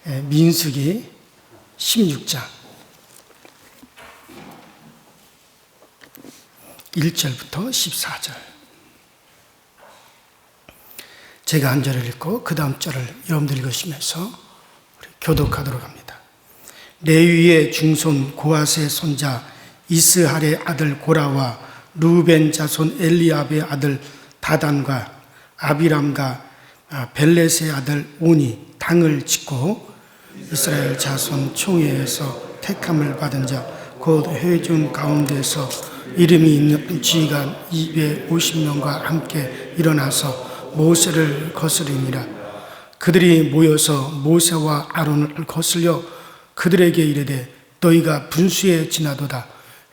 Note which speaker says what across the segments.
Speaker 1: 민수기 16장 1절부터 14절. 제가 한 절을 읽고 그 다음 절을 여러분들 읽으시면서 우리 교독하도록 합니다. 레위의 중손 고핫의 손자 이스할의 아들 고라와 루벤 자손 엘리압의 아들 다단과 아비람과 벨렛의 아들 온이 당을 짓고 이스라엘 자손 총회에서 택함을 받은 자 곧 회중 가운데서 이름이 있는 지휘관 250명과 함께 일어나서 모세를 거스리니라. 그들이 모여서 모세와 아론을 거슬려 그들에게 이르되 너희가 분수에 지나도다.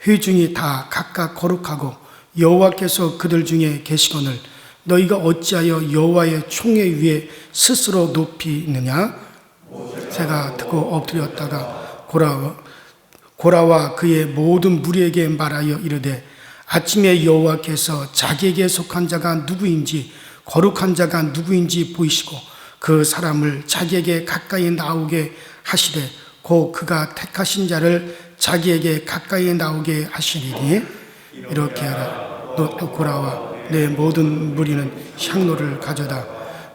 Speaker 1: 회중이 다 각각 거룩하고 여호와께서 그들 중에 계시거늘 너희가 어찌하여 여호와의 총회 위에 스스로 높이 있느냐? 모세가 듣고 엎드렸다가 고라와 그의 모든 무리에게 말하여 이르되 아침에 여호와께서 자기에게 속한 자가 누구인지 거룩한 자가 누구인지 보이시고 그 사람을 자기에게 가까이 나오게 하시되 곧 그가 택하신 자를 자기에게 가까이 나오게 하시리니 이렇게 하라. 너 고라와 내 모든 무리는 향로를 가져다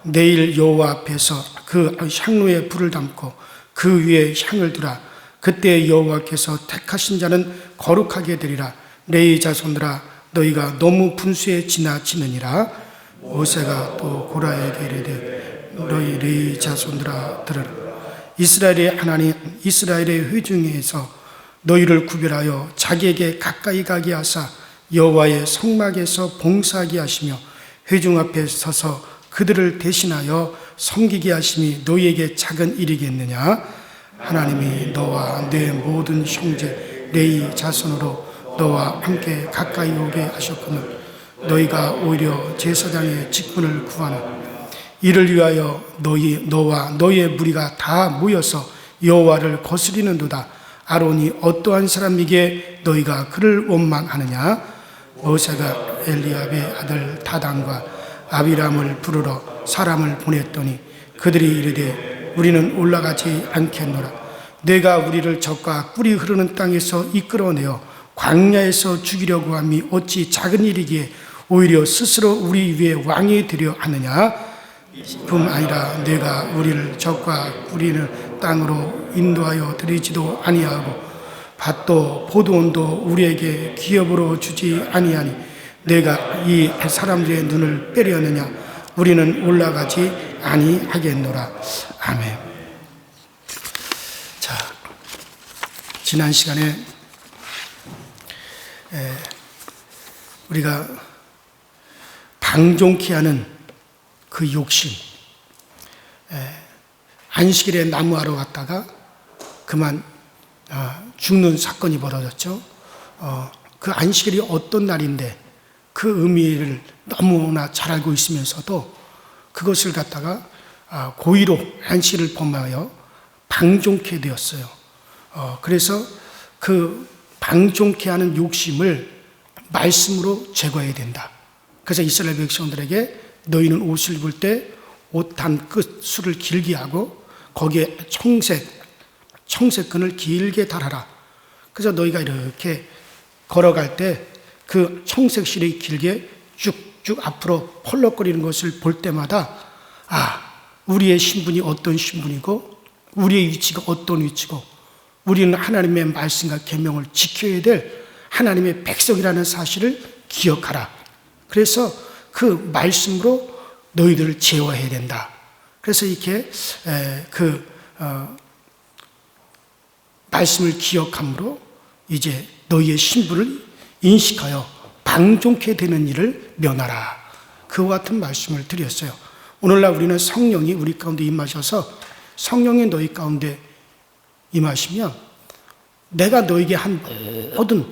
Speaker 1: 내일 여호와 앞에서 그 향로에 불을 담고 그 위에 향을 두라. 그때 여호와께서 택하신 자는 거룩하게 되리라. 레위 자손들아 너희가 너무 분수에 지나치느니라. 모세가 또 고라에게 이르되 너희 레위 자손들아 들으라. 이스라엘의 하나님 이스라엘의 회중에서 너희를 구별하여 자기에게 가까이 가게 하사 여호와의 성막에서 봉사하게 하시며 회중 앞에 서서 그들을 대신하여 섬기게 하심이 너희에게 작은 일이겠느냐? 하나님이 너와 내 모든 형제 레위 자손으로 너와 함께 가까이 오게 하셨거늘 너희가 오히려 제사장의 직분을 구하나 이를 위하여 너와 너의 무리가 다 모여서 여호와를 거스리는도다. 아론이 어떠한 사람이기에 너희가 그를 원망하느냐? 모세가 엘리압의 아들 다단과 아비람을 부르러 사람을 보냈더니 그들이 이르되 우리는 올라가지 않겠노라. 내가 우리를 적과 꿀이 흐르는 땅에서 이끌어내어 광야에서 죽이려고 함이 어찌 작은 일이기에 오히려 스스로 우리 위에 왕이 되려 하느냐? 뿐 아니라 내가 우리를 적과 꿀이는 땅으로 인도하여 드리지도 아니하고 밭도 포도원도 우리에게 기업으로 주지 아니하니 내가 이 사람들의 눈을 빼려느냐? 우리는 올라가지 아니하겠노라. 아멘. 자, 지난 시간에 우리가 방종케 하는 그 욕심, 안식일에 나무하러 갔다가 그만 죽는 사건이 벌어졌죠. 그 안식일이 어떤 날인데 그 의미를 너무나 잘 알고 있으면서도 그것을 갖다가 고의로 안식일을 범하여 방종케 되었어요. 그래서 그 방종케 하는 욕심을 말씀으로 제거해야 된다. 그래서 이스라엘 백성들에게 너희는 옷을 입을 때 옷 단 끝술을 길게 하고 거기에 청색끈을 길게 달아라. 그래서 너희가 이렇게 걸어갈 때 그 청색실이 길게 쭉쭉 앞으로 펄럭거리는 것을 볼 때마다 우리의 신분이 어떤 신분이고 우리의 위치가 어떤 위치고 우리는 하나님의 말씀과 계명을 지켜야 될 하나님의 백성이라는 사실을 기억하라. 그래서 그 말씀으로 너희들을 제어해야 된다. 그래서 이렇게 말씀을 기억함으로 이제 너희의 신분을 인식하여 방종케 되는 일을 면하라. 그와 같은 말씀을 드렸어요. 오늘날 우리는 성령이 우리 가운데 임하셔서 성령이 너희 가운데 임하시면 내가 너에게 한 모든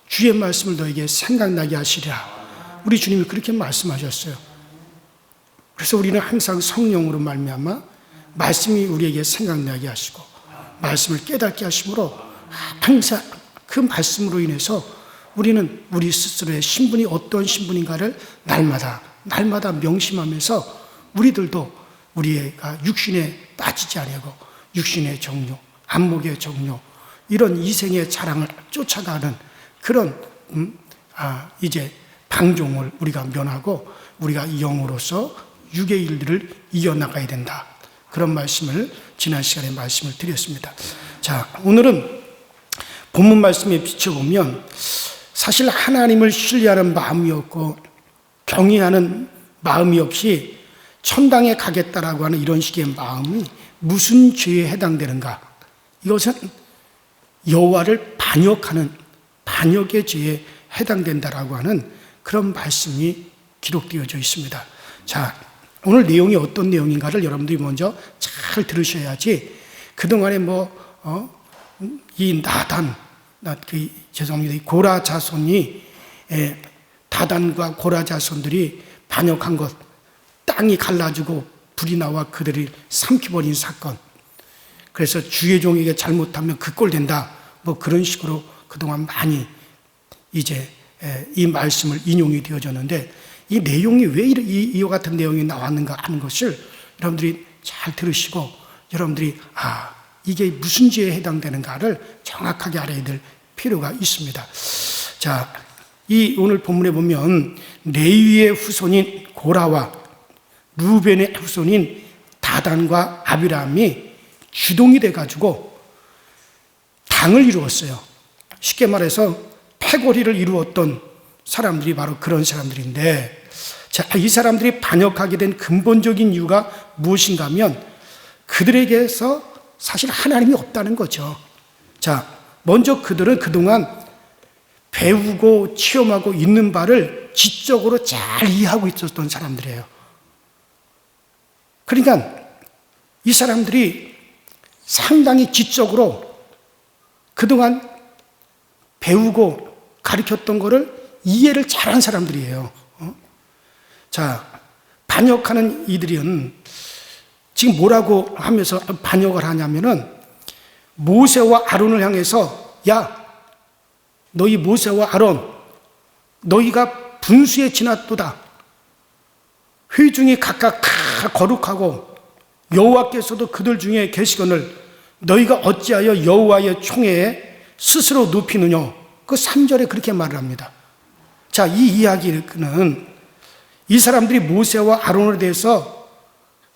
Speaker 1: 주의 말씀을 너에게 생각나게 하시리라. 우리 주님이 그렇게 말씀하셨어요. 그래서 우리는 항상 성령으로 말미암아 말씀이 우리에게 생각나게 하시고 말씀을 깨닫게 하심으로 항상 그 말씀으로 인해서 우리는 우리 스스로의 신분이 어떤 신분인가를 날마다 명심하면서 우리들도 우리가 육신에 빠지지 아니하고 육신의 정욕, 안목의 정욕, 이런 이생의 자랑을 쫓아가는 그런 이제 방종을 우리가 면하고 우리가 영으로서 육의 일들을 이겨나가야 된다. 그런 말씀을 지난 시간에 말씀을 드렸습니다. 자, 오늘은 본문 말씀에 비춰보면 사실 하나님을 신뢰하는 마음이었고 경외하는 마음이 없이 천당에 가겠다라고 하는 이런 식의 마음이 무슨 죄에 해당되는가? 이것은 여호와를 반역하는 반역의 죄에 해당된다라고 하는 그런 말씀이 기록되어져 있습니다. 자, 오늘 내용이 어떤 내용인가를 여러분들이 먼저 잘 들으셔야지 그동안에 이 죄송합니다. 이 고라 자손이 다단과 고라 자손들이 반역한 것, 땅이 갈라지고 불이 나와 그들을 삼켜버린 사건. 그래서 주의 종에게 잘못하면 그 꼴 된다. 그런 식으로 그동안 많이 이제 이 말씀을 인용이 되어졌는데 이 내용이 왜 이와 같은 내용이 나왔는가 하는 것을 여러분들이 잘 들으시고 여러분들이 이게 무슨 죄에 해당되는가를 정확하게 알아야 될 필요가 있습니다. 자, 이 오늘 본문에 보면 레위의 후손인 고라와 루벤의 후손인 다단과 아비람이 주동이 돼가지고 당을 이루었어요. 쉽게 말해서 패거리를 이루었던 사람들이 바로 그런 사람들인데, 자, 이 사람들이 반역하게 된 근본적인 이유가 무엇인가 하면 그들에게서 사실 하나님이 없다는 거죠. 자, 먼저 그들은 그동안 배우고 체험하고 있는 바를 지적으로 잘 이해하고 있었던 사람들이에요. 그러니까 이 사람들이 상당히 지적으로 그동안 배우고 가르쳤던 거를 이해를 잘한 사람들이에요. 자, 반역하는 이들은 지금 뭐라고 하면서 반역을 하냐면은 모세와 아론을 향해서 야, 너희 모세와 아론, 너희가 분수에 지났도다. 회중이 각각 다 거룩하고 여호와께서도 그들 중에 계시거늘 너희가 어찌하여 여호와의 총회에 스스로 눕히느냐. 그 3절에 그렇게 말을 합니다. 자, 이 이야기는 이 사람들이 모세와 아론에 대해서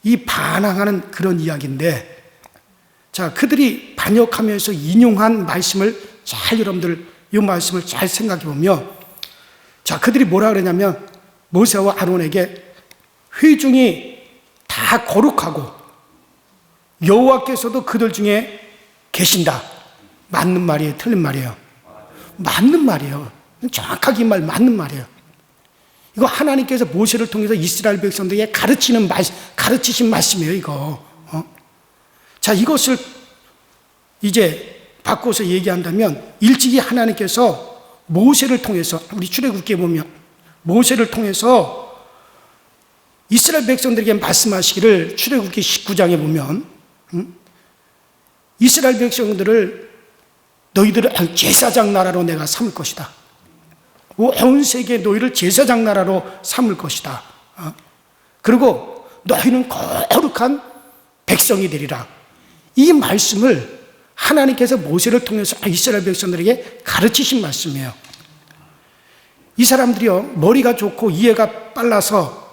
Speaker 1: 이 반항하는 그런 이야기인데, 자, 그들이 반역하면서 인용한 말씀을 잘 여러분들 이 말씀을 잘 생각해 보면, 자, 그들이 뭐라 그러냐면 모세와 아론에게 회중이 다 거룩하고 여호와께서도 그들 중에 계신다. 맞는 말이에요? 틀린 말이에요? 맞는 말이에요. 정확하게 이 말 맞는 말이에요. 이거 하나님께서 모세를 통해서 이스라엘 백성들에게 가르치신 말씀이에요, 이거. 자, 이것을 이제 바꿔서 얘기한다면 일찍이 하나님께서 모세를 통해서 우리 출애굽기에 보면 모세를 통해서 이스라엘 백성들에게 말씀하시기를 출애굽기 19장에 보면 이스라엘 백성들을 너희들을 제사장 나라로 내가 삼을 것이다. 온 세계에 너희를 제사장 나라로 삼을 것이다. 그리고 너희는 거룩한 백성이 되리라. 이 말씀을 하나님께서 모세를 통해서 이스라엘 백성들에게 가르치신 말씀이에요. 이 사람들이요, 머리가 좋고 이해가 빨라서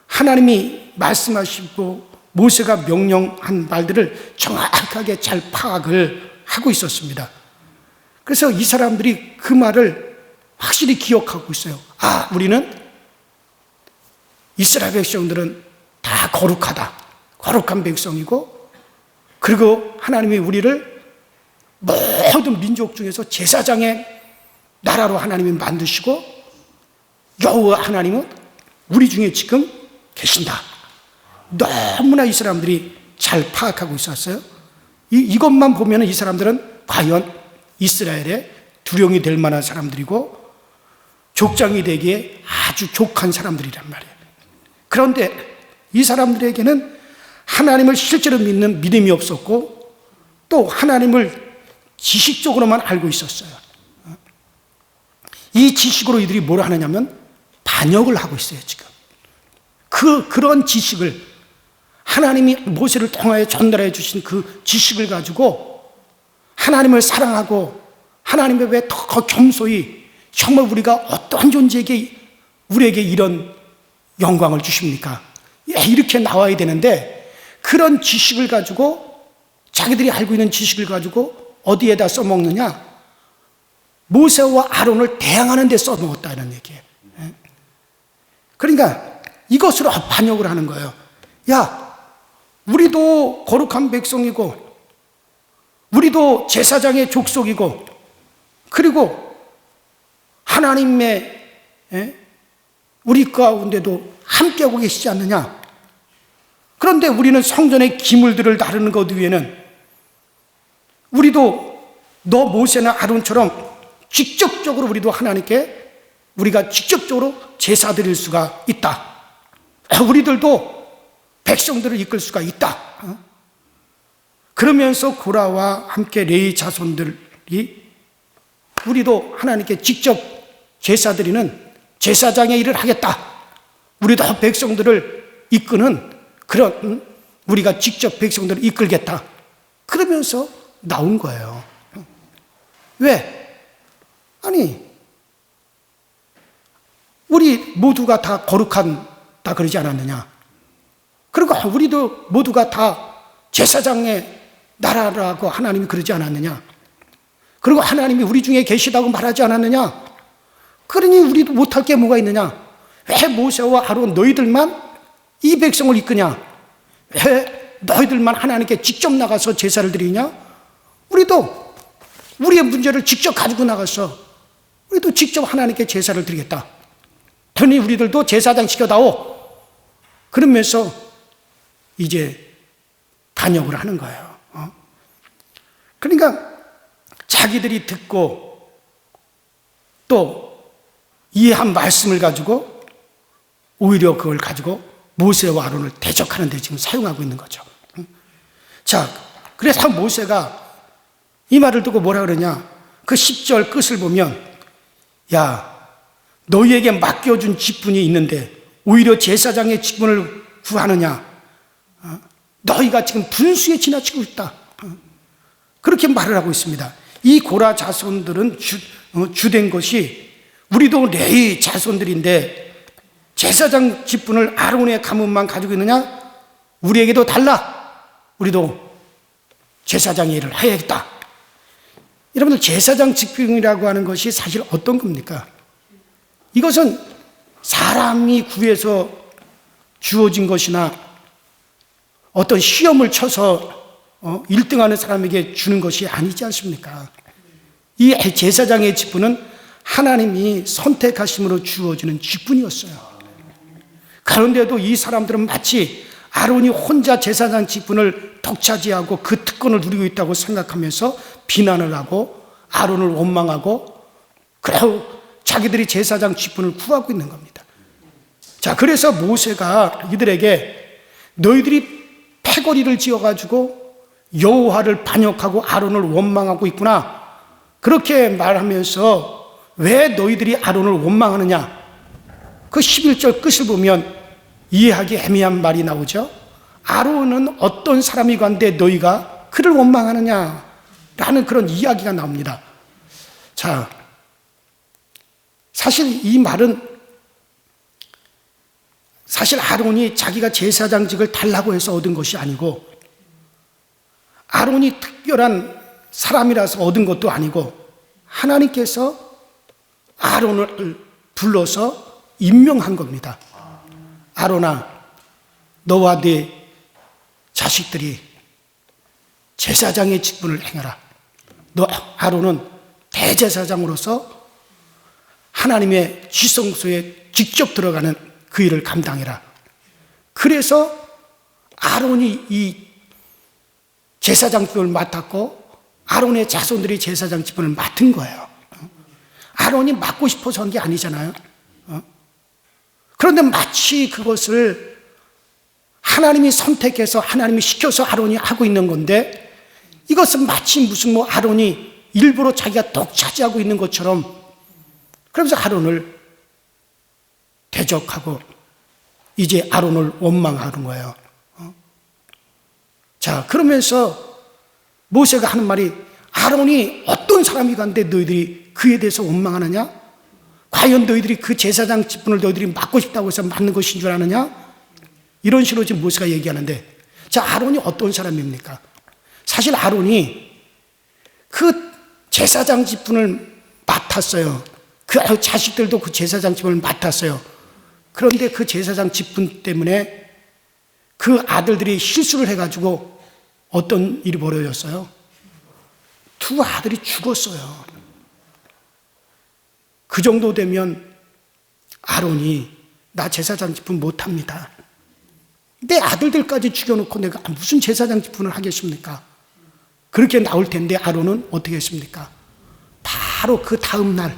Speaker 1: 하나님이 말씀하시고 모세가 명령한 말들을 정확하게 잘 파악을 하고 있었습니다. 그래서 이 사람들이 그 말을 확실히 기억하고 있어요. 우리는 이스라엘 백성들은 다 거룩하다. 거룩한 백성이고, 그리고 하나님이 우리를 모든 민족 중에서 제사장의 나라로 하나님이 만드시고 여호와 하나님은 우리 중에 지금 계신다. 너무나 이 사람들이 잘 파악하고 있었어요. 이것만 보면 이 사람들은 과연 이스라엘의 두령이 될 만한 사람들이고 족장이 되기에 아주 족한 사람들이란 말이에요. 그런데 이 사람들에게는 하나님을 실제로 믿는 믿음이 없었고 또 하나님을 지식적으로만 알고 있었어요. 이 지식으로 이들이 뭘 하느냐면 반역을 하고 있어요, 지금. 그런 지식을 하나님이 모세를 통하여 전달해 주신 그 지식을 가지고 하나님을 사랑하고 하나님 앞에 더 겸손히 정말 우리가 어떠한 존재에게 우리에게 이런 영광을 주십니까? 이렇게 나와야 되는데 그런 지식을 가지고 자기들이 알고 있는 지식을 가지고 어디에다 써먹느냐? 모세와 아론을 대항하는 데 써먹었다는 얘기예요. 그러니까 이것으로 반역을 하는 거예요. 야, 우리도 거룩한 백성이고 우리도 제사장의 족속이고 그리고 하나님의 우리 가운데도 함께하고 계시지 않느냐? 그런데 우리는 성전의 기물들을 다루는 것 위에는 우리도 너 모세나 아론처럼 직접적으로 우리도 하나님께 우리가 직접적으로 제사 드릴 수가 있다. 우리들도 백성들을 이끌 수가 있다. 그러면서 고라와 함께 레위 자손들이 우리도 하나님께 직접 제사 드리는 제사장의 일을 하겠다. 우리도 백성들을 이끄는 그런 우리가 직접 백성들을 이끌겠다. 그러면서 나온 거예요. 왜? 아니, 우리 모두가 다 거룩하다 그러지 않았느냐? 그리고 우리도 모두가 다 제사장의 나라라고 하나님이 그러지 않았느냐? 그리고 하나님이 우리 중에 계시다고 말하지 않았느냐? 그러니 우리도 못할 게 뭐가 있느냐? 왜 모세와 아론 너희들만 이 백성을 이끄냐? 왜 너희들만 하나님께 직접 나가서 제사를 드리냐? 우리도 우리의 문제를 직접 가지고 나가서 우리도 직접 하나님께 제사를 드리겠다. 그러니 우리들도 제사장 시켜다오. 그러면서 이제 반역을 하는 거예요. 그러니까 자기들이 듣고 또 이해한 말씀을 가지고 오히려 그걸 가지고 모세와 아론을 대적하는 데 지금 사용하고 있는 거죠. 자, 그래서 모세가 이 말을 듣고 뭐라 그러냐? 그 10절 끝을 보면 야, 너희에게 맡겨준 직분이 있는데 오히려 제사장의 직분을 구하느냐? 너희가 지금 분수에 지나치고 있다. 그렇게 말을 하고 있습니다. 이 고라 자손들은 주된 것이 우리도 레위 자손들인데 제사장 직분을 아론의 가문만 가지고 있느냐? 우리에게도 달라. 우리도 제사장의 일을 해야겠다. 여러분들 제사장 직분이라고 하는 것이 사실 어떤 겁니까? 이것은 사람이 구해서 주어진 것이나 어떤 시험을 쳐서 1등하는 사람에게 주는 것이 아니지 않습니까? 이 제사장의 직분은 하나님이 선택하심으로 주어지는 직분이었어요. 그런데도 이 사람들은 마치 아론이 혼자 제사장 직분을 독차지하고 그 특권을 누리고 있다고 생각하면서 비난을 하고 아론을 원망하고 그리고 자기들이 제사장 직분을 구하고 있는 겁니다. 자, 그래서 모세가 이들에게 너희들이 패거리를 지어가지고 여호와를 반역하고 아론을 원망하고 있구나. 그렇게 말하면서 왜 너희들이 아론을 원망하느냐? 그 11절 끝을 보면 이해하기 애매한 말이 나오죠. 아론은 어떤 사람이건데 너희가 그를 원망하느냐? 라는 그런 이야기가 나옵니다. 자, 사실 이 말은 사실 아론이 자기가 제사장직을 달라고 해서 얻은 것이 아니고 아론이 특별한 사람이라서 얻은 것도 아니고 하나님께서 아론을 불러서 임명한 겁니다. 아론아, 너와 네 자식들이 제사장의 직분을 행하라. 너 아론은 대제사장으로서 하나님의 지성소에 직접 들어가는 그 일을 감당해라. 그래서 아론이 이 제사장 직분을 맡았고 아론의 자손들이 제사장 직분을 맡은 거예요. 아론이 맡고 싶어서 한 게 아니잖아요. 그런데 마치 그것을 하나님이 선택해서 하나님이 시켜서 아론이 하고 있는 건데 이것은 마치 무슨 아론이 일부러 자기가 독차지하고 있는 것처럼 그러면서 아론을 대적하고 이제 아론을 원망하는 거예요. 자, 그러면서 모세가 하는 말이 아론이 어떤 사람이 간데 너희들이 그에 대해서 원망하느냐? 과연 너희들이 그 제사장 직분을 너희들이 맡고 싶다고 해서 맡는 것인 줄 아느냐? 이런 식으로 지금 모세가 얘기하는데, 자, 아론이 어떤 사람입니까? 사실 아론이 그 제사장 직분을 맡았어요. 그 자식들도 그 제사장 직분을 맡았어요. 그런데 그 제사장 직분 때문에 그 아들들이 실수를 해가지고 어떤 일이 벌어졌어요? 두 아들이 죽었어요. 그 정도 되면 아론이 나 제사장 직분 못합니다. 내 아들들까지 죽여놓고 내가 무슨 제사장 직분을 하겠습니까? 그렇게 나올 텐데 아론은 어떻게 했습니까? 바로 그 다음 날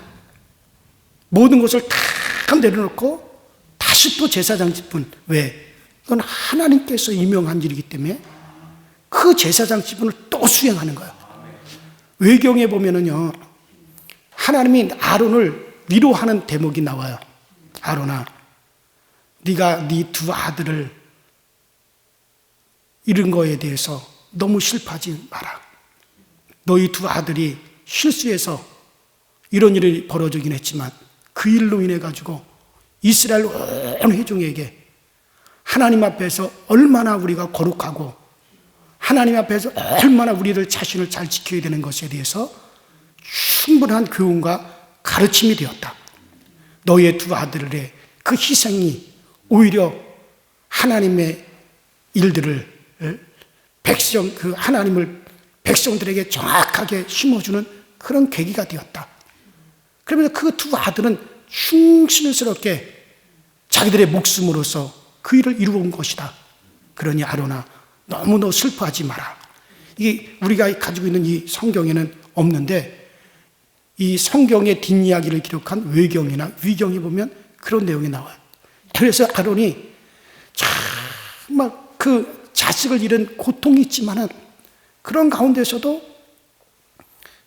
Speaker 1: 모든 것을 다 내려놓고 다시 또 제사장 직분. 왜? 그건 하나님께서 임명한 일이기 때문에 그 제사장 직분을 또 수행하는 거예요. 외경에 보면은요, 하나님이 아론을 위로하는 대목이 나와요. 아론아, 네가 네 두 아들을 잃은 거에 대해서 너무 슬퍼하지 마라. 너희 두 아들이 실수해서 이런 일이 벌어지긴 했지만 그 일로 인해 가지고 이스라엘 온 회중에게 하나님 앞에서 얼마나 우리가 거룩하고 하나님 앞에서 얼마나 우리를 자신을 잘 지켜야 되는 것에 대해서 충분한 교훈과 가르침이 되었다. 너의 두 아들의 그 희생이 오히려 하나님의 일들을 그 하나님을 백성들에게 정확하게 심어주는 그런 계기가 되었다. 그러면서 그 두 아들은 충실스럽게 자기들의 목숨으로서 그 일을 이루어온 것이다. 그러니 아론아, 너무 너 슬퍼하지 마라. 이게 우리가 가지고 있는 이 성경에는 없는데 이 성경의 뒷이야기를 기록한 외경이나 위경에 보면 그런 내용이 나와요. 그래서 아론이 정말 그 자식을 잃은 고통이 있지만은 그런 가운데서도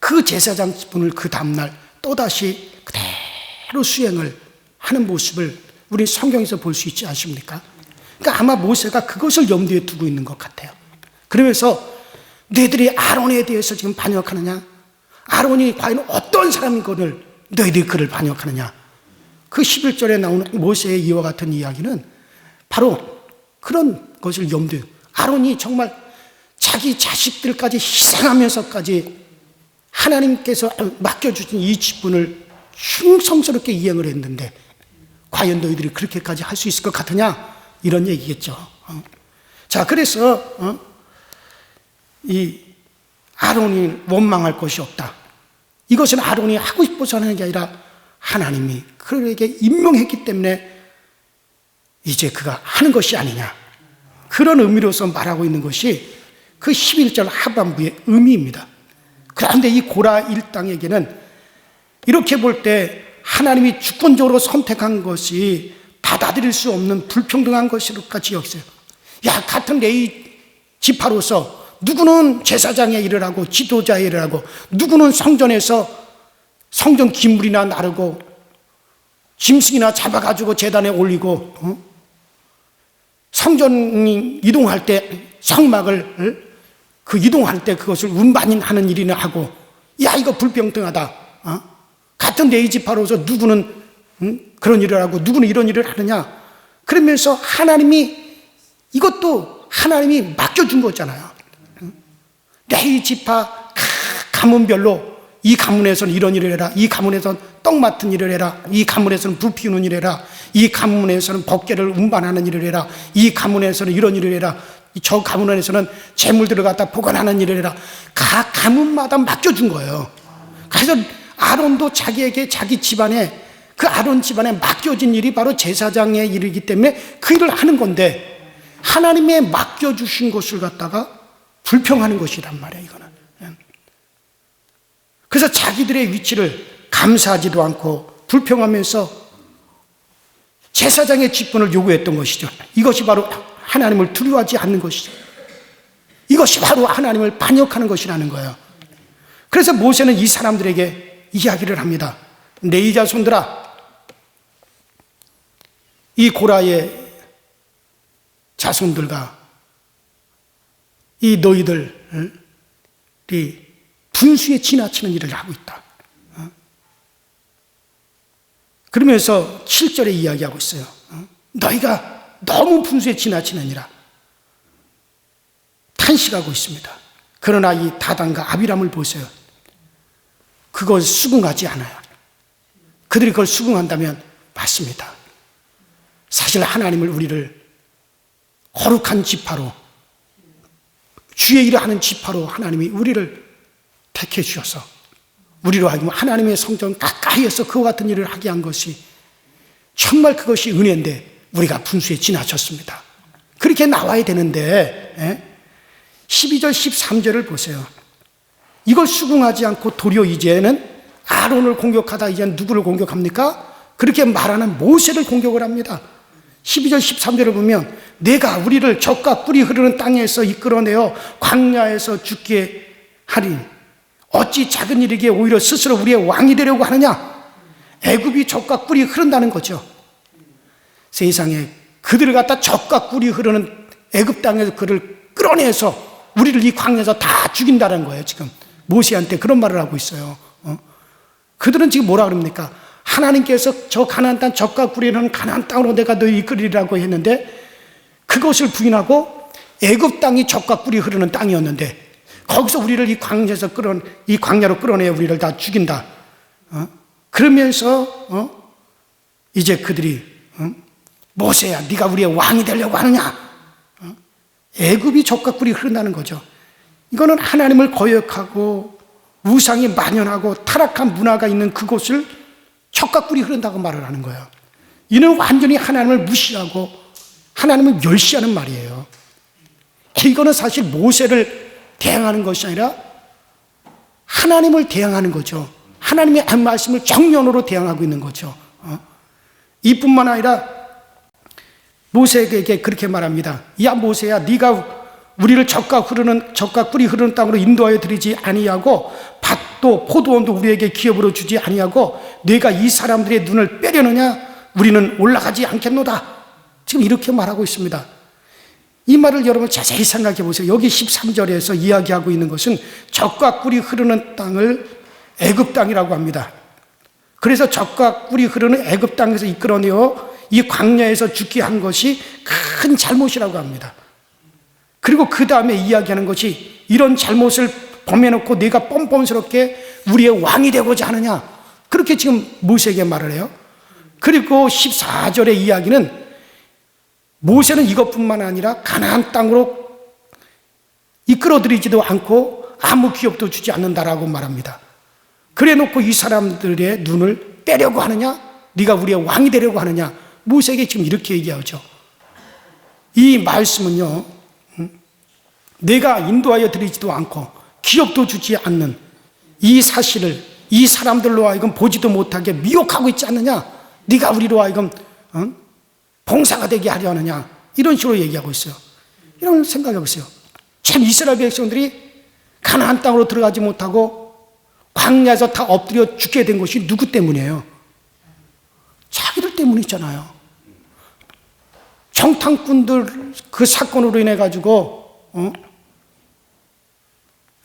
Speaker 1: 그 제사장 직분을 그 다음날 또다시 그대로 수행을 하는 모습을 우리 성경에서 볼 수 있지 않습니까? 그러니까 아마 모세가 그것을 염두에 두고 있는 것 같아요. 그러면서 너희들이 아론에 대해서 지금 반역하느냐? 아론이 과연 어떤 사람인가를 너희들이 그를 반역하느냐? 그 11절에 나오는 모세의 이와 같은 이야기는 바로 그런 것을 염두에, 아론이 정말 자기 자식들까지 희생하면서까지 하나님께서 맡겨주신 이 직분을 충성스럽게 이행을 했는데 과연 너희들이 그렇게까지 할 수 있을 것 같으냐? 이런 얘기겠죠. 자, 그래서 이 아론이 원망할 것이 없다. 이것은 아론이 하고 싶어서 하는 게 아니라 하나님이 그에게 임명했기 때문에 이제 그가 하는 것이 아니냐. 그런 의미로서 말하고 있는 것이 그 11절 하반부의 의미입니다. 그런데 이 고라 일당에게는 이렇게 볼 때 하나님이 주권적으로 선택한 것이 받아들일 수 없는 불평등한 것으로까지 여기세요. 야, 같은 레위 지파로서 누구는 제사장의 일을 하고 지도자의 일을 하고 누구는 성전에서 성전 기물이나 나르고 짐승이나 잡아가지고 제단에 올리고 성전이 이동할 때 성막을 그 이동할 때 그것을 운반하는 일이나 하고, 야, 이거 불평등하다. 같은 레위 지파로서 누구는 그런 일을 하고 누구는 이런 일을 하느냐. 그러면서 하나님이 이것도 하나님이 맡겨준 거잖아요. 레위 지파 가문별로 이 가문에서는 이런 일을 해라, 이 가문에서는 떡 맡은 일을 해라, 이 가문에서는 불 피우는 일을 해라, 이 가문에서는 법궤를 운반하는 일을 해라, 이 가문에서는 이런 일을 해라, 저 가문에서는 재물들을 갖다 보관하는 일을 해라. 각 가문마다 맡겨준 거예요. 그래서 아론도 자기에게 자기 집안에 그 아론 집안에 맡겨진 일이 바로 제사장의 일이기 때문에 그 일을 하는 건데 하나님의 맡겨주신 것을 갖다가 불평하는 것이란 말이에요. 이거는. 그래서 자기들의 위치를 감사하지도 않고 불평하면서 제사장의 직분을 요구했던 것이죠. 이것이 바로 하나님을 두려워하지 않는 것이죠. 이것이 바로 하나님을 반역하는 것이라는 거예요. 그래서 모세는 이 사람들에게 이야기를 합니다. 내 자손들아, 이 고라의 자손들과 이 너희들이 분수에 지나치는 일을 하고 있다. 그러면서 7절에 이야기하고 있어요. 너희가 너무 분수에 지나치느니라 탄식하고 있습니다. 그러나 이 다단과 아비람을 보세요. 그걸 수긍하지 않아요. 그들이 그걸 수긍한다면 맞습니다. 사실 하나님을 우리를 거룩한 지파로 주의 일을 하는 지파로 하나님이 우리를 택해 주셔서 우리로 하여금 하나님의 성전 가까이에서 그와 같은 일을 하게 한 것이 정말 그것이 은혜인데 우리가 분수에 지나쳤습니다. 그렇게 나와야 되는데 12절 13절을 보세요. 이걸 수긍하지 않고 도리어 이제는 아론을 공격하다 이제는 누구를 공격합니까? 그렇게 말하는 모세를 공격을 합니다. 12절 13절을 보면 내가 우리를 적과 꿀이 흐르는 땅에서 이끌어내어 광야에서 죽게 하리니 어찌 작은 일이기에 오히려 스스로 우리의 왕이 되려고 하느냐? 애굽이 적과 꿀이 흐른다는 거죠. 세상에 그들을 갖다 적과 꿀이 흐르는 애굽 땅에서 그를 끌어내서 우리를 이 광야에서 다 죽인다는 거예요. 지금 모세한테 그런 말을 하고 있어요. 그들은 지금 뭐라 그럽니까? 하나님께서 저 가나안 땅 적과 꿀이 흐르는 가나안 땅으로 내가 너희 이끌리라고 했는데 그것을 부인하고 애굽 땅이 적과 꿀이 흐르는 땅이었는데 거기서 우리를 이 광야에서 이 광야로 끌어내어 우리를 다 죽인다. 그러면서 이제 그들이 모세야, 네가 우리의 왕이 되려고 하느냐? 애굽이 적과 꿀이 흐른다는 거죠. 이거는 하나님을 거역하고 우상이 만연하고 타락한 문화가 있는 그곳을 적과 꿀이 흐른다고 말을 하는 거예요. 이는 완전히 하나님을 무시하고 하나님을 멸시하는 말이에요. 이거는 사실 모세를 대항하는 것이 아니라 하나님을 대항하는 거죠. 하나님의 한 말씀을 정면으로 대항하고 있는 거죠. 이뿐만 아니라 모세에게 그렇게 말합니다. 야 모세야, 네가 우리를 적과 꿀이 흐르는 땅으로 인도하여 드리지 아니하고 밭도 포도원도 우리에게 기업으로 주지 아니하고 네가 이 사람들의 눈을 빼려느냐? 우리는 올라가지 않겠노다. 지금 이렇게 말하고 있습니다. 이 말을 여러분 자세히 생각해 보세요. 여기 13절에서 이야기하고 있는 것은 적과 꿀이 흐르는 땅을 애굽 땅이라고 합니다. 그래서 적과 꿀이 흐르는 애굽 땅에서 이끌어내어 이 광야에서 죽게 한 것이 큰 잘못이라고 합니다. 그리고 그 다음에 이야기하는 것이 이런 잘못을 범해놓고 네가 뻔뻔스럽게 우리의 왕이 되고자 하느냐, 그렇게 지금 모세에게 말을 해요. 그리고 14절의 이야기는 모세는 이것뿐만 아니라 가나안 땅으로 이끌어들이지도 않고 아무 기업도 주지 않는다라고 말합니다. 그래놓고 이 사람들의 눈을 떼려고 하느냐? 네가 우리의 왕이 되려고 하느냐? 모세에게 지금 이렇게 얘기하죠. 이 말씀은요, 내가 인도하여 드리지도 않고 기업도 주지 않는 이 사실을 이 사람들로 하여금 보지도 못하게 미혹하고 있지 않느냐? 네가 우리로 하여금 봉사가 되게 하려 하느냐? 이런 식으로 얘기하고 있어요. 이런 생각해 보세요. 참 이스라엘 백성들이 가나안 땅으로 들어가지 못하고 광야에서 다 엎드려 죽게 된 것이 누구 때문이에요? 자기들 때문이잖아요. 정탐꾼들 그 사건으로 인해 가지고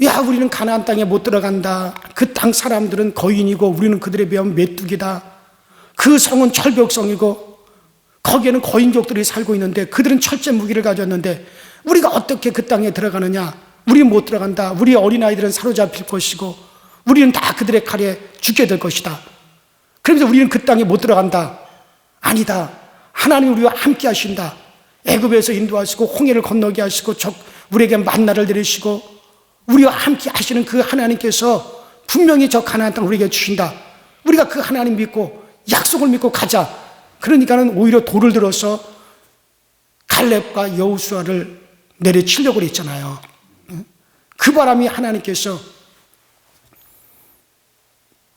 Speaker 1: 야 우리는 가나안 땅에 못 들어간다. 그 땅 사람들은 거인이고 우리는 그들에 비하면 메뚜기다. 그 성은 철벽성이고 거기에는 거인족들이 살고 있는데 그들은 철제 무기를 가졌는데 우리가 어떻게 그 땅에 들어가느냐? 우리 못 들어간다. 우리 어린아이들은 사로잡힐 것이고 우리는 다 그들의 칼에 죽게 될 것이다. 그러면서 우리는 그 땅에 못 들어간다. 아니다. 하나님 우리와 함께 하신다. 애굽에서 인도하시고 홍해를 건너게 하시고 우리에게 만나를 내리시고 우리와 함께 하시는 그 하나님께서 분명히 저 가나안 땅을 우리에게 주신다. 우리가 그 하나님 믿고 약속을 믿고 가자. 그러니까는 오히려 돌을 들어서 갈렙과 여호수아를 내려치려고 했잖아요. 그 바람이 하나님께서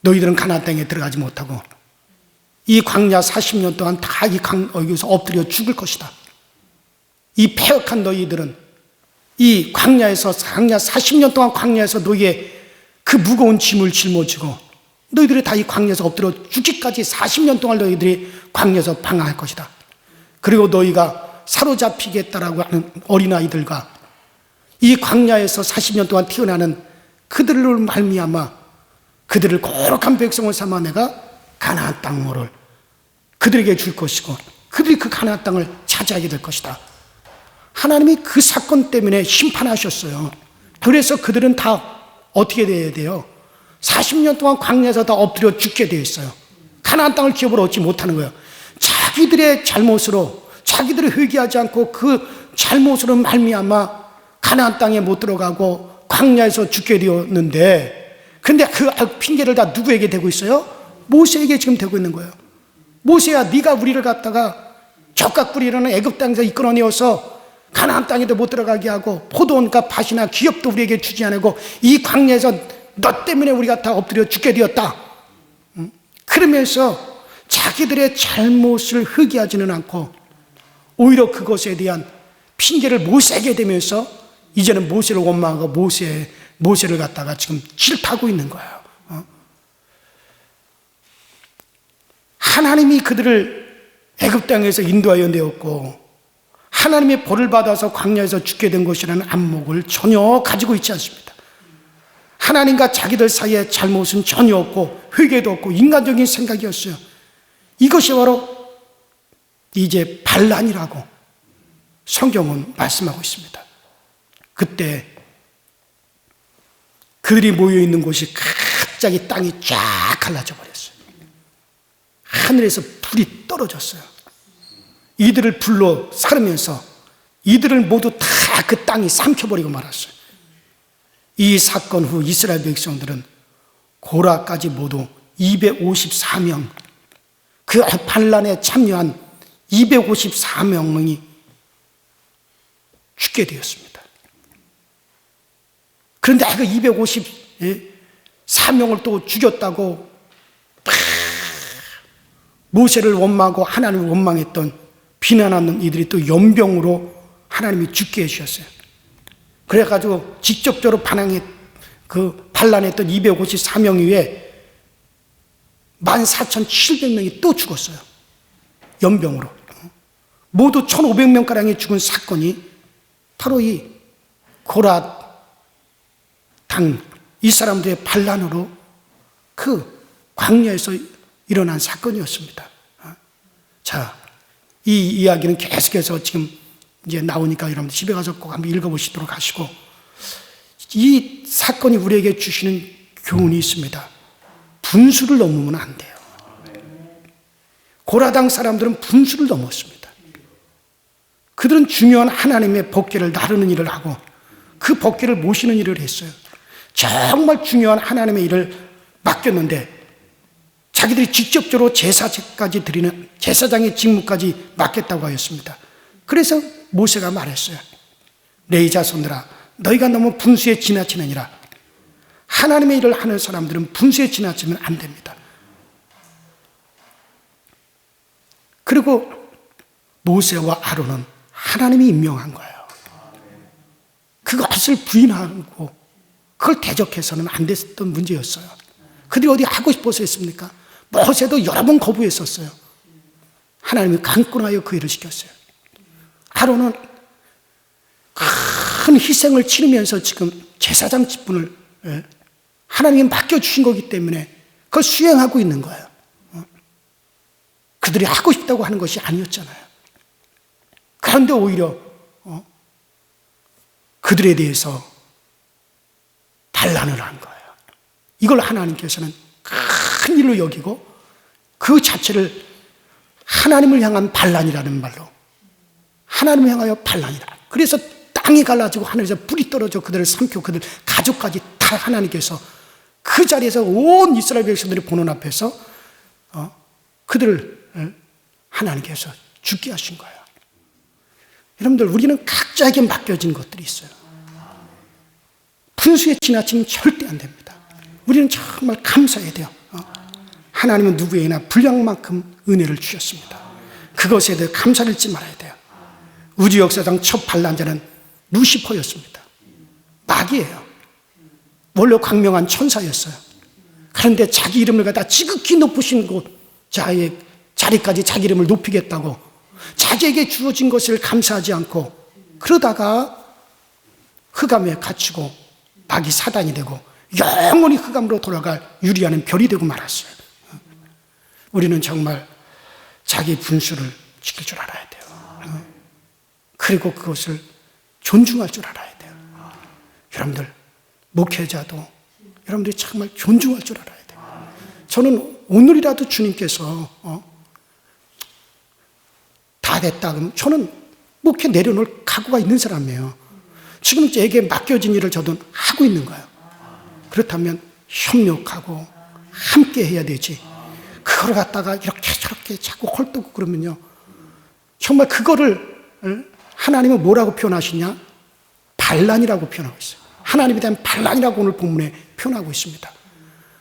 Speaker 1: 너희들은 가나안 땅에 들어가지 못하고 이 광야 40년 동안 다 여기서 엎드려 죽을 것이다. 이 패역한 너희들은 이 광야 40년 동안 광야에서 너희의 그 무거운 짐을 짊어지고 너희들이 다 이 광야에서 엎드려 죽기까지 40년 동안 너희들이 광야에서 방황할 것이다. 그리고 너희가 사로잡히겠다라고 하는 어린아이들과 이 광야에서 40년 동안 태어나는 그들을 말미암아 그들을 거룩한 백성을 삼아 내가 가나안 땅을 그들에게 줄 것이고 그들이 그 가나안 땅을 차지하게 될 것이다. 하나님이 그 사건 때문에 심판하셨어요. 그래서 그들은 다 어떻게 돼야 돼요? 40년 동안 광야에서 다 엎드려 죽게 되어 있어요. 가나안 땅을 기업으로 얻지 못하는 거예요. 자기들의 잘못으로, 자기들이 회개하지 않고 그 잘못으로 말미암아 가나안 땅에 못 들어가고 광야에서 죽게 되었는데, 근데 그 핑계를 다 누구에게 대고 있어요? 모세에게 지금 대고 있는 거예요. 모세야, 네가 우리를 갖다가 적각부리라는 애굽 땅에서 이끌어내어서 가나안 땅에도 못 들어가게 하고 포도원과 밭이나 기업도 우리에게 주지 않고 이 광야에서 너 때문에 우리가 다 엎드려 죽게 되었다. 그러면서 자기들의 잘못을 회개하지는 않고 오히려 그것에 대한 핑계를 모세에게 대면서 이제는 모세를 원망하고 모세를 갖다가 지금 질타하고 있는 거예요. 하나님이 그들을 애굽 땅에서 인도하여 내었고 하나님의 벌을 받아서 광야에서 죽게 된 것이라는 안목을 전혀 가지고 있지 않습니다. 하나님과 자기들 사이에 잘못은 전혀 없고 회개도 없고 인간적인 생각이었어요. 이것이 바로 이제 반란이라고 성경은 말씀하고 있습니다. 그때 그들이 모여있는 곳이 갑자기 땅이 쫙 갈라져 버렸어요. 하늘에서 불이 떨어졌어요. 이들을 불로 사르면서 이들을 모두 다 그 땅이 삼켜버리고 말았어요. 이 사건 후 이스라엘 백성들은 고라까지 모두 254명, 그 반란에 참여한 254명이 죽게 되었습니다. 그런데 그 254명을 또 죽였다고 모세를 원망하고 하나님을 원망했던 비난하는 이들이 또 연병으로 하나님이 죽게 해주셨어요. 그래가지고 직접적으로 반란했던 254명 이외에 14,700명이 또 죽었어요. 연병으로. 모두 1,500명가량이 죽은 사건이 바로 이 고라 당 이 사람들의 반란으로 그 광야에서 일어난 사건이었습니다. 자, 이 이야기는 계속해서 지금 이제 나오니까 여러분들 집에 가서 꼭 한번 읽어보시도록 하시고, 이 사건이 우리에게 주시는 교훈이 있습니다. 분수를 넘으면 안 돼요. 고라당 사람들은 분수를 넘었습니다. 그들은 중요한 하나님의 법궤를 나르는 일을 하고 그 법궤를 모시는 일을 했어요. 정말 중요한 하나님의 일을 맡겼는데 자기들이 직접적으로 제사까지 드리는 제사장의 직무까지 맡겠다고 하였습니다. 그래서 모세가 말했어요. 레위 자손들아, 너희가 너무 분수에 지나치느니라. 하나님의 일을 하는 사람들은 분수에 지나치면 안 됩니다. 그리고 모세와 아론은 하나님이 임명한 거예요. 그것을 부인하고 그걸 대적해서는 안 됐던 문제였어요. 그들이 어디 하고 싶어서 했습니까? 모세도 여러 번 거부했었어요. 하나님이 강권하여 그 일을 시켰어요. 아론은 큰 희생을 치르면서 지금 제사장 직분을 하나님이 맡겨주신 거기 때문에 그걸 수행하고 있는 거예요. 그들이 하고 싶다고 하는 것이 아니었잖아요. 그런데 오히려 그들에 대해서 반란을 한 거예요. 이걸 하나님께서는 큰 일로 여기고 그 자체를 하나님을 향한 반란이라는 말로, 하나님을 향하여 반란이라. 그래서 땅이 갈라지고 하늘에서 불이 떨어져 그들을 삼키고 그들 가족까지 다 하나님께서 그 자리에서 온 이스라엘 백성들이 보는 앞에서 그들을 하나님께서 죽게 하신 거예요. 여러분들, 우리는 각자에게 맡겨진 것들이 있어요. 분수에 지나치면 절대 안 됩니다. 우리는 정말 감사해야 돼요. 하나님은 누구에게나 분량만큼 은혜를 주셨습니다. 그것에 대해 감사를 잊지 말아야 돼요. 우주 역사상 첫 반란자는 루시퍼였습니다. 마귀예요. 원래 광명한 천사였어요. 그런데 자기 이름을 갖다 지극히 높으신 곳 자리까지 자기 이름을 높이겠다고 자기에게 주어진 것을 감사하지 않고 그러다가 흑암에 갇히고 마귀 사단이 되고 영원히 흑암으로 돌아갈 유리하는 별이 되고 말았어요. 우리는 정말 자기 분수를 지킬 줄 알아야 돼요. 그리고 그것을 존중할 줄 알아야 돼요. 여러분들 목회자도 여러분들이 정말 존중할 줄 알아야 돼요. 저는 오늘이라도 주님께서 다 됐다 그러면 저는 목회 내려놓을 각오가 있는 사람이에요. 지금 제게 맡겨진 일을 저도 하고 있는 거예요. 그렇다면 협력하고 함께 해야 되지. 그걸 갖다가 이렇게 저렇게 자꾸 헐떡고 그러면요, 정말 그거를 하나님은 뭐라고 표현하시냐? 반란이라고 표현하고 있어요. 하나님에 대한 반란이라고 오늘 본문에 표현하고 있습니다.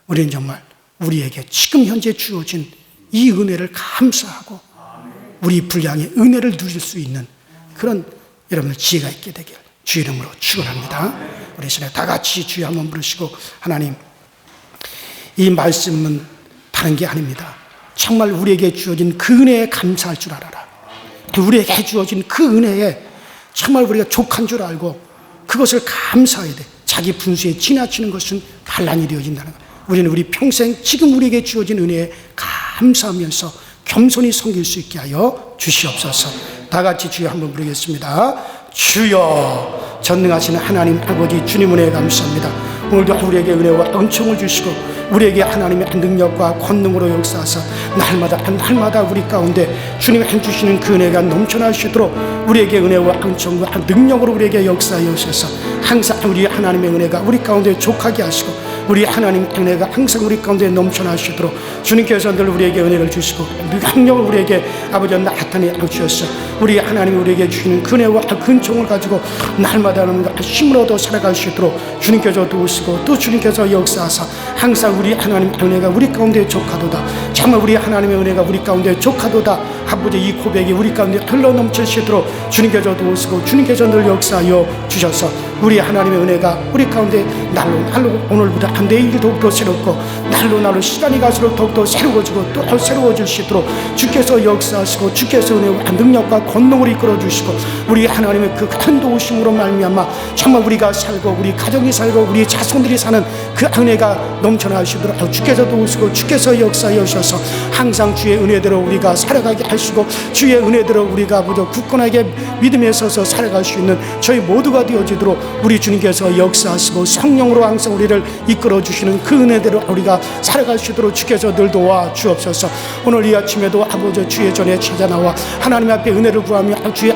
Speaker 1: 우리는 정말 우리에게 지금 현재 주어진 이 은혜를 감사하고 우리 분량의 은혜를 누릴 수 있는 그런 여러분들 지혜가 있게 되길 주의 이름으로 축원합니다. 우리 시간에 다 같이 주여 한번 부르시고, 하나님, 이 말씀은 다른 게 아닙니다. 정말 우리에게 주어진 그 은혜에 감사할 줄 알아라. 우리에게 주어진 그 은혜에 정말 우리가 족한 줄 알고 그것을 감사해야 돼. 자기 분수에 지나치는 것은 반란이 되어진다는 것. 우리는 우리 평생 지금 우리에게 주어진 은혜에 감사하면서 겸손히 섬길 수 있게 하여 주시옵소서. 다 같이 주여 한번 부르겠습니다. 주여, 전능하신 하나님 아버지, 주님 은혜에 감사합니다. 오늘도 우리에게 은혜와 은총을 주시고 우리에게 하나님의 능력과 권능으로 역사하사 날마다 우리 가운데 주님이 해주시는 그 은혜가 넘쳐나시도록 우리에게 은혜와 은총과 능력으로 우리에게 역사하여 오셔서 항상 우리 하나님의 은혜가 우리 가운데 족하게 하시고 우리 하나님의 은혜가 항상 우리 가운데 넘쳐나시도록 주님께서 늘 우리에게 은혜를 주시고 능력을 우리에게 아버지 나타내 주셔서 우리 하나님이 우리에게 주시는 은혜와 근총을 가지고 날마다 힘을 얻어 살아갈 수 있도록 주님께서 도우시고 또 주님께서 역사하사 항상 우리 하나님의 은혜가 우리 가운데 족하도다. 정말 우리 하나님의 은혜가 우리 가운데 족하도다. 아버지, 이 고백이 우리 가운데 흘러넘치시도록 주님께서 도우시고 주님께서 늘 역사하여 주셔서 우리 하나님의 은혜가 우리 가운데 날로 오늘보다 내일 더욱더 새롭고 날로 시간이 갈수록 더욱더 새로워지고 또 새로워질 수 있도록 주께서 역사하시고 주께서 은혜와 능력과 권능을 이끌어 주시고 우리 하나님의 그 큰 도우심으로 말미암아 정말 우리가 살고 우리 가정이 살고 우리 자손들이 사는 그 은혜가 넘쳐나시도록 주께서 도우시고 주께서 역사하여 주셔서 항상 주의 은혜대로 우리가 살아가게 하시고 주의 은혜대로 우리가 모두 굳건하게 믿음에 서서 살아갈 수 있는 저희 모두가 되어지도록 우리 주님께서 역사하시고 성령으로 항상 우리를 이끌어 주시는 그 은혜대로 우리가 살아갈 수 있도록 주께서 늘 도와 주옵소서. 오늘 이 아침에도 아버지 주의 전에 찾아 나와 하나님 앞에 은혜를 구하며 주의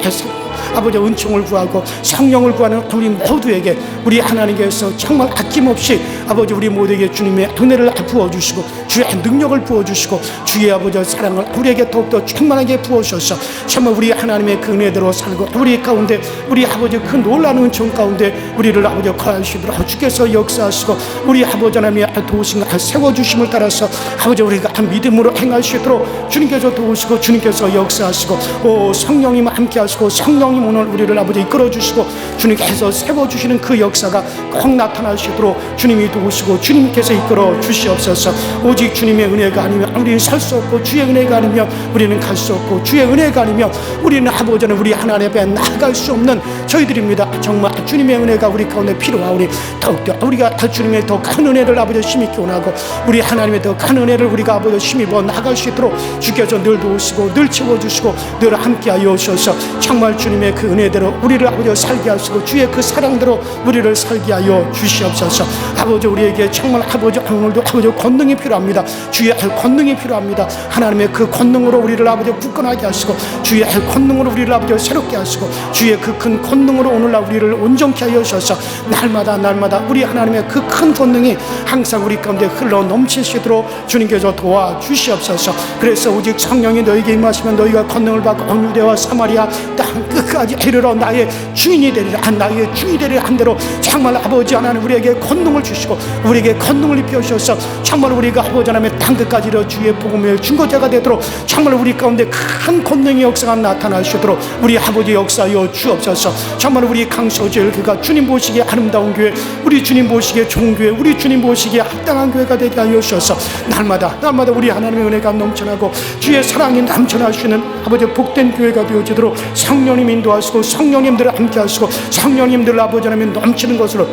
Speaker 1: 아버지 은총을 구하고 성령을 구하는 우리 모두에게 우리 하나님께서 정말 아낌없이 아버지 우리 모두에게 주님의 은혜를 부어주시고 주의 능력을 부어주시고 주의 아버지 사랑을 우리에게 더욱더 충만하게 부어주셔서 정말 우리 하나님의 그 은혜대로 살고 우리 가운데 우리 아버지 그 놀라운 은총 가운데 우리를 아버지 거하시도록 주께서 역사하시고 우리 아버지 하나님의 도우심과 세워주심을 따라서 아버지 우리가 믿음으로 행할 수 있도록 주님께서 도우시고 주님께서 역사하시고 성령님 함께 하시고 성령님 오늘 우리를 아버지 이끌어주시고 주님께서 세워주시는 그 역사가 꼭 나타나시도록 주님이 도우시고 주님께서 이끌어 주시옵소서. 오직 주님의 은혜가 아니면 우리는 설 수 없고 주의 은혜가 아니면 우리는 갈 수 없고 주의 은혜가 아니면 우리는 아버지는 우리 하나님 앞에 나아갈 수 없는 저희들입니다. 정말 주님의 은혜가 우리 가운데 필요하오니 더욱더 우리가 주님의 더 큰 은혜를 아버지 힘있게 원하고 우리 하나님의 더 큰 은혜를 우리가 아버지 힘입어 나아갈 수 있도록 주께서 늘 도우시고 늘 채워주시고 늘 함께하여 오셔서 정말 주님의 그 은혜대로 우리를 아버지 살게 하시고 주의 그 사랑대로 우리를 살게 하여 주시옵소서. 아버지 우리에게 정말 아버지 오늘도 아버지 권능이 필요합니다. 주의 권능이 필요합니다. 하나님의 그 권능으로 우리를 아버지 굳건하게 하시고 주의 권능으로 우리를 아버지 새롭게 하시고 주의 그 큰 권능으로 오늘날 우리를 온전케 하여 주셔서 날마다 우리 하나님의 그 큰 권능이 항상 우리 가운데 흘러 넘치시도록 주님께서 도와주시옵소서. 그래서 오직 성령이 너에게 임하시면 너희가 권능을 받고 온 유대와 사마리아 땅 끝까지 이르러 나의 주인이 되리라. 나의 주인이 되리라 한 대로 정말 아버지 하나님 우리에게 권능을 주시고 우리에게 권능을 입혀주셔서 정말 우리가 아버지 하나님의 땅 끝까지 이르러 주의 복음의 증거자가 되도록 정말 우리 가운데 큰 권능의 역사가 나타나시도록 우리 아버지 역사하여 주옵소서. 정말 우리 강서절 교회가 주님 보시기에 아름다운 교회, 우리 주님 보시기에 좋은 교회, 우리 주님 보시기에 합당한 교회가 되게 하여 주셔서 날마다 우리 하나님의 은혜가 넘쳐나고 주의 사랑이 넘쳐나시는 아버지 복된 교회가 되어지도록 성령님 인도하시고 성령님들을 함께 하시고 성령님들 아버지 하나님 넘치는 것으로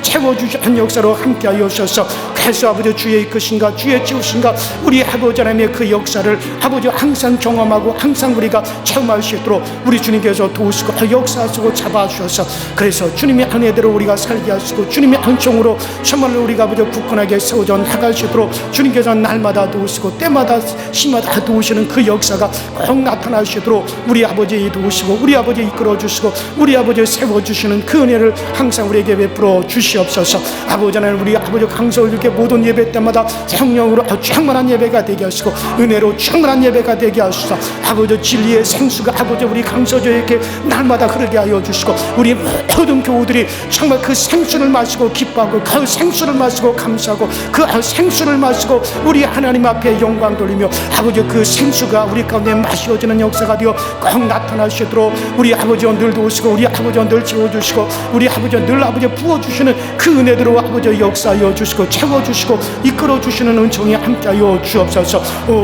Speaker 1: 채워주시는 역사로 함께하여 주셔서 그래서 아버지 주의 이끄신가 주의 지우신가 우리 아버지 하나님의 그 역사를 아버지 항상 경험하고 항상 우리가 체험할 수 있도록 우리 주님께서 도우시고 역사하시고 잡아주셔서 그래서 주님의 은혜대로 우리가 살게 하시고 주님의 은총으로 정말로 우리가 아버지 굳건하게 세워져 나갈 수 있도록 주님께서 날마다 도우시고 때마다 시마다 도우시는 그 역사가 꼭 나타나시도록 우리 아버지 도우시고 우리 아버지 이끌어주시고 우리 아버지 세워주시는 그 은혜를 항상 우리에게 베풀어 주시옵소서. 아버지 하나님 우리 아버지 강서울교회 모든 예배 때마다 성령으로 충만한 예배가 되게 하시고 은혜로 충만한 예배가 되게 하시고 아버지 진리의 생수가 아버지 우리 강서교회에 날마다 흐르게 하여 주시고 우리 모든 교우들이 정말 그 생수를 마시고 기뻐하고 그 생수를 마시고 감사하고 그 생수를 마시고 우리 하나님 앞에 영광 돌리며 아버지 그 생수가 우리 가운데 마시어지는 역사가 되어 꼭 나타나시도록 우리 아버지 늘 도우시고 우리 아버지 늘 채워주시고 우리 아버지 늘 아버지 부어주시는 그 은혜대로 아버지 역사하여 주시고 채워주시고 이끌어주시는 은총이 함께하여 주옵소서.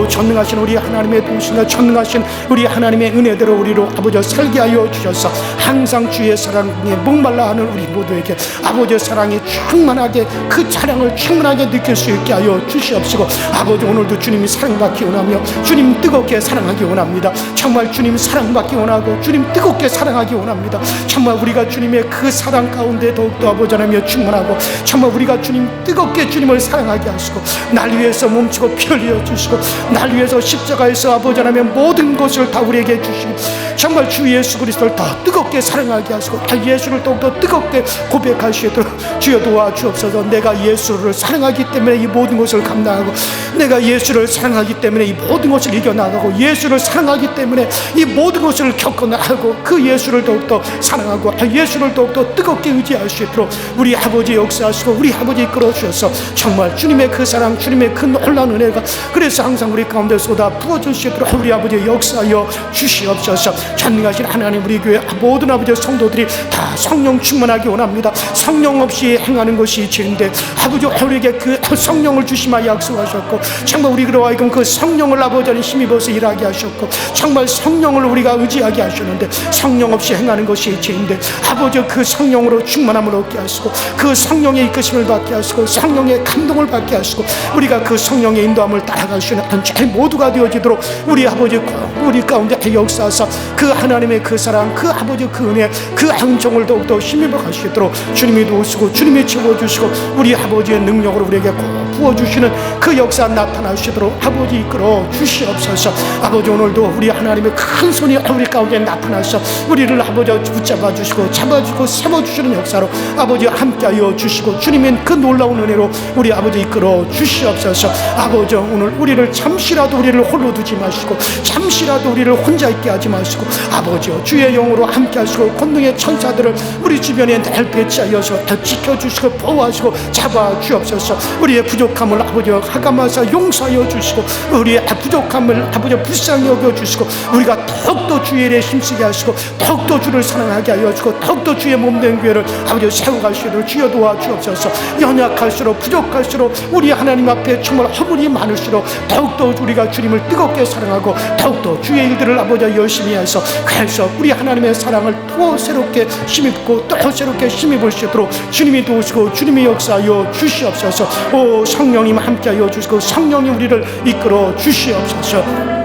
Speaker 1: 전능하신 우리 하나님의 도우심과 전능하신 우리 하나님의 은혜대로 우리로 아버지 살게 하여 주셔서 항상 주의 사랑에 목말라 하는 우리 모두에게 아버지 사랑이 충만하게 그 사랑을 충만하게 느낄 수 있게 하여 주시옵시고 아버지 오늘도 주님이 사랑받기 원하며 주님 뜨겁게 사랑하기 원합니다. 정말 주님 사랑받기 원하고 주님 뜨겁게 사랑하기 원합니다. 정말 우리가 주님의 그 사랑 가운데 더욱더 아버지 하나님의 충만하고 정말 우리가 주님 뜨겁게 주님을 사랑하게 하시고 날 위해서 몸치고 피 흘려 주시고 날 위해서 십자가에서 아버지 하나님의 모든 것을 다 우리에게 주시고 정말 주 예수 그리스도를 더 뜨겁게 사랑하게 하시고 예수를 더욱더 뜨겁게 고백하시도록 주여 도와주옵소서. 내가 예수를 사랑하기 때문에 이 모든 것을 감당하고 내가 예수를 사랑하기 때문에 이 모든 것을 이겨나가고 예수를 사랑하기 때문에 이 모든 것을 겪어나가고 그 예수를 더욱더 사랑하고 예수를 더욱더 뜨겁게 의지할 수 있도록 우리 아버지 역사하시고 우리 아버지 이끌어주셔서 정말 주님의 그 사랑 주님의 그 놀라운 은혜가 그래서 항상 우리 가운데 쏟아 부어주시도록 우리 아버지 역사하여 주시옵소서. 전능하신 하나님 우리 교회 모든 아버지 성도들이 다 성령 충만하기 원합니다. 성령 없이 행하는 것이 죄인데 아버지 우리에게 그 성령을 주시마 약속하셨고 정말 우리로 하여금 그 성령을 아버지는 힘입어서 일하게 하셨고 정말 성령을 우리가 의지하게 하셨는데 성령 없이 행하는 것이 죄인데 아버지 그 성령으로 충만함을 얻게 하시고 그 성령의 이끄심을 받게 하시고 성령의 감동을 받게 하시고 우리가 그 성령의 인도함을 따라가시는 저희 모두가 되어지도록 우리 아버지 우리 가운데 역사하사 그 하나님의 그 사랑 그 아버지 그 은혜 그 은총을 더욱더 힘입어 가시도록 주님이 도우시고 주님이 채워주시고 우리 아버지의 능력으로 우리에게 꼭 부어주시는 그 역사 나타나시도록 아버지 이끌어 주시옵소서. 아버지 오늘도 우리 하나님의 큰 손이 우리 가운데 나타나서 우리를 아버지 붙잡아 주시고 잡아주고 세워주시는 역사로 아버지 함께하여 주시고 주님의 그 놀라운 은혜로 우리 아버지 이끌어 주시옵소서. 아버지 오늘 우리를 잠시라도 우리를 홀로 두지 마시고 잠시라도 우리를 혼자 있게 하지 마시고 아버지 주의 영으로 함께하시고 권능의 천사들을 우리 주변에 늘 배치하여서 다 지켜주시고 보호하시고 잡아주옵소서. 우리의 부족함을 아버지 하감하사 용서하여 주시고 우리의 부족함을 아버지 불쌍히 여겨주시고 우리가 더욱더 주의 일에 힘쓰게 하시고 더욱더 주를 사랑하게 하여 주시고 더욱더 주의 몸된 교회를 아버지 세워가시도록 주여 도와주옵소서. 연약할수록 부족할수록 우리 하나님 앞에 정말 허물이 많을수록 더욱더 우리가 주님을 뜨겁게 사랑하고 더욱더 주의 일들을 아버지 열심히 해서 그래서 우리 하나님의 사랑을 또 새롭게 힘입고 또 새롭게 힘입을 수 있도록 주님이 도우시고 주님이 역사하여 주시옵소서. 오 성령님 함께하여 주시고 성령이 우리를 이끌어 주시옵소서.